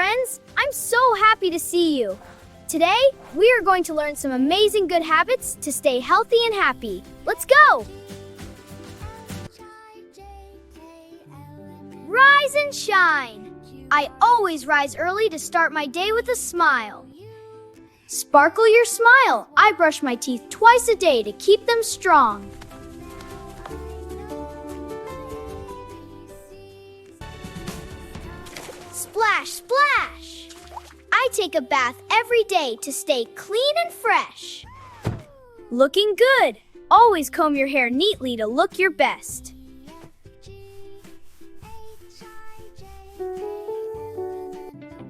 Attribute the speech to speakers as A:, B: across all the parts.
A: friends! I'm so happy to see you. Today, we are going to learn some amazing good habits to stay healthy and happy. Let's go! Rise and shine. I always rise early to start my day with a smile. Sparkle your smile. I brush my teeth twice a day to keep them strong. Splash, splash! I take a bath every day to stay clean and fresh. Looking good. Always comb your hair neatly to look your best.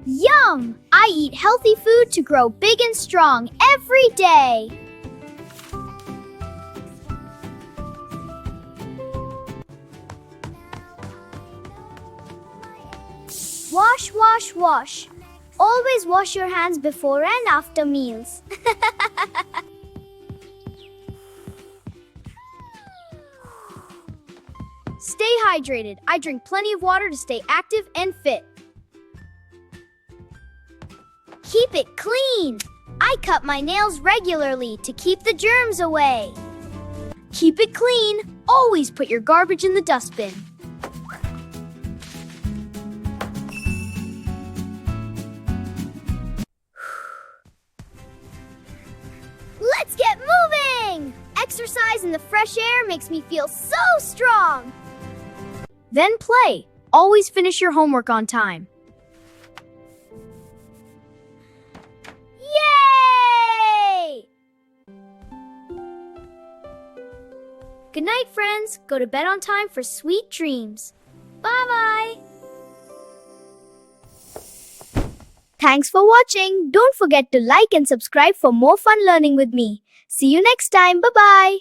A: Yum! I eat healthy food to grow big and strong every day. Wash, wash, wash. Always wash your hands before and after meals. Stay hydrated. I drink plenty of water to stay active and fit. Keep it clean. I cut my nails regularly to keep the germs away. Keep it clean. Always put your garbage in the dustbin. Let's get moving! Exercise in the fresh air makes me feel so strong. Then play. Always finish your homework on time. Yay! Good night, friends. Go to bed on time for sweet dreams. Bye-bye. Thanks for watching. Don't forget to like and subscribe for more fun learning with me. See you next time. Bye-bye.